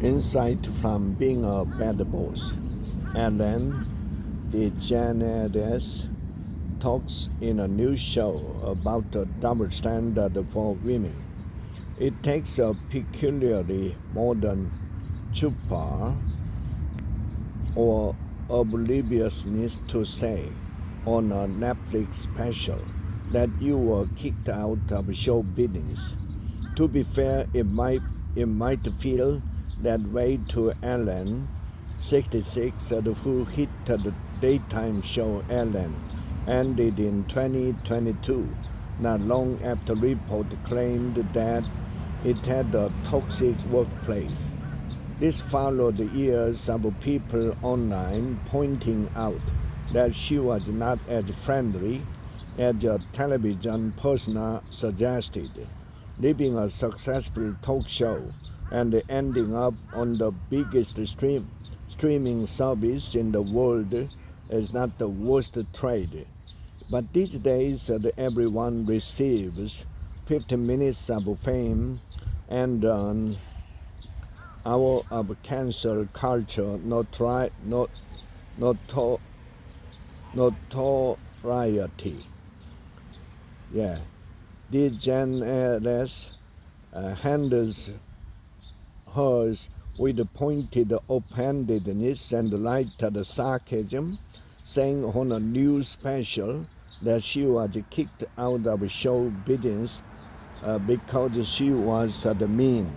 Insight from being a bad boss. Ellen DeGeneres talks in a new show about the double standard for women. It takes a peculiarly modern chuppah or obliviousness to say on a Netflix special that you were kicked out of show business. To be fair, it might feel that way to Ellen, 66, who hit the daytime show Ellen ended in 2022, not long after report claimed that it had a toxic workplace. This followed years of people online pointing out that she was not as friendly as a television persona suggested, leaving a successful talk show and ending up on the biggest streaming service in the world is not the worst trade. But these days, everyone receives 15 minutes of fame and an hour of cancel culture notoriety. Yeah, DeGeneres handles hers with pointed open-handedness and lighted sarcasm, saying on a new special that she was kicked out of show business because she was mean.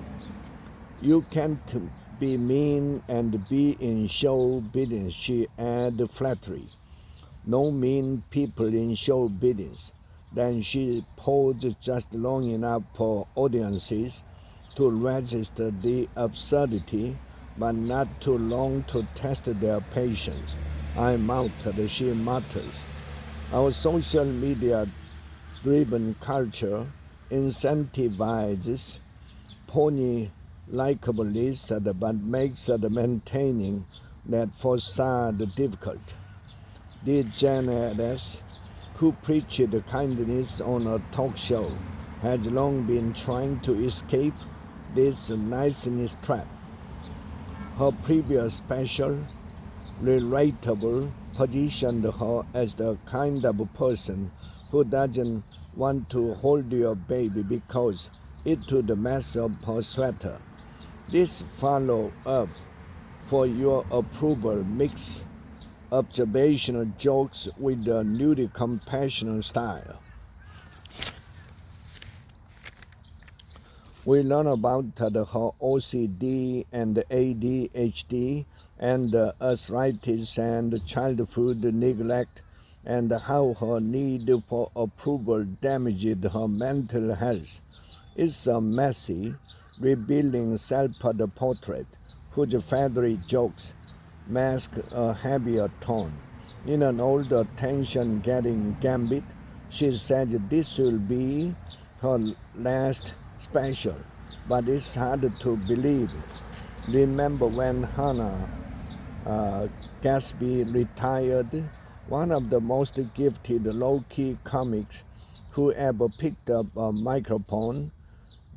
You can't be mean and be in show business, she added flatly. No mean people in show business. Then she paused just long enough for audiences to register the absurdity, but not too long to test their patience. I'm out, she mutters. Our social media driven culture incentivizes pony likableness but makes maintaining that facade difficult. DeGeneres, who preached kindness on a talk show, has long been trying to escape this niceness trap. Her previous special, relatable, positioned her as the kind of person who doesn't want to hold your baby because it would mess up her sweater. This follow-up for your approval mix observational jokes with a newly compassionate style. We learn about her OCD and ADHD and arthritis and childhood neglect and how her need for approval damaged her mental health. It's a messy, revealing self-portrait whose feathery jokes mask a heavier tone. In an old attention-getting gambit, she said this will be her last special, but it's hard to believe. Remember when Hannah Gatsby retired? One of the most gifted low-key comics who ever picked up a microphone.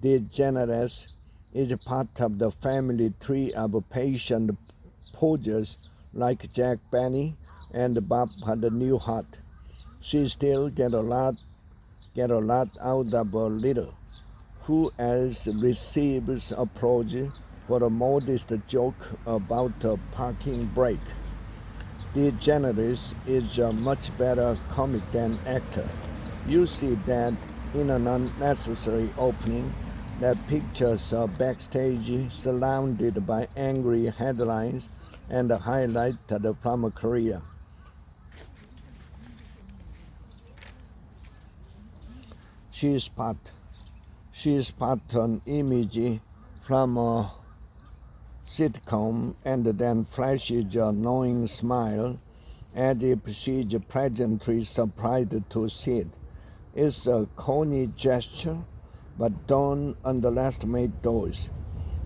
DeGeneres is part of the family tree of patient posers like Jack Benny and Bob Newhart. She still get a lot out of a little. Who else receives applause for a modest joke about a parking brake? DeGeneres is a much better comic than actor. You see that in an unnecessary opening that pictures her backstage surrounded by angry headlines and highlighted from a career. She is part an image from a sitcom and then flashes a knowing smile as if she's pleasantly surprised to see it. It's a corny gesture, but don't underestimate those.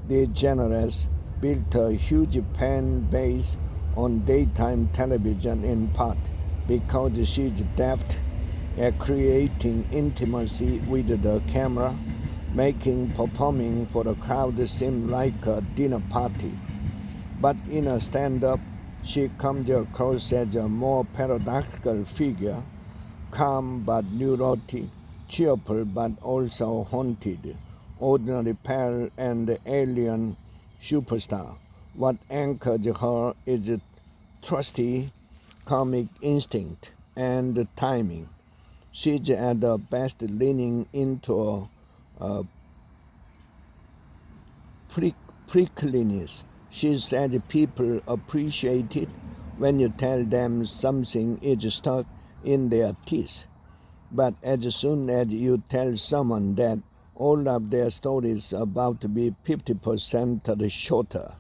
DeGeneres built a huge fan base on daytime television in part because she's deft at creating intimacy with the camera making performing for the crowd seem like a dinner party. But in a stand-up, she comes across as a more paradoxical figure, calm but neurotic, cheerful but also haunted, ordinary pale and alien superstar. What anchors her is trusty comic instinct and timing. She's at the best leaning into a prickliness. She said people appreciate it when you tell them something is stuck in their teeth. But as soon as you tell someone that all of their stories are about to be 50% shorter,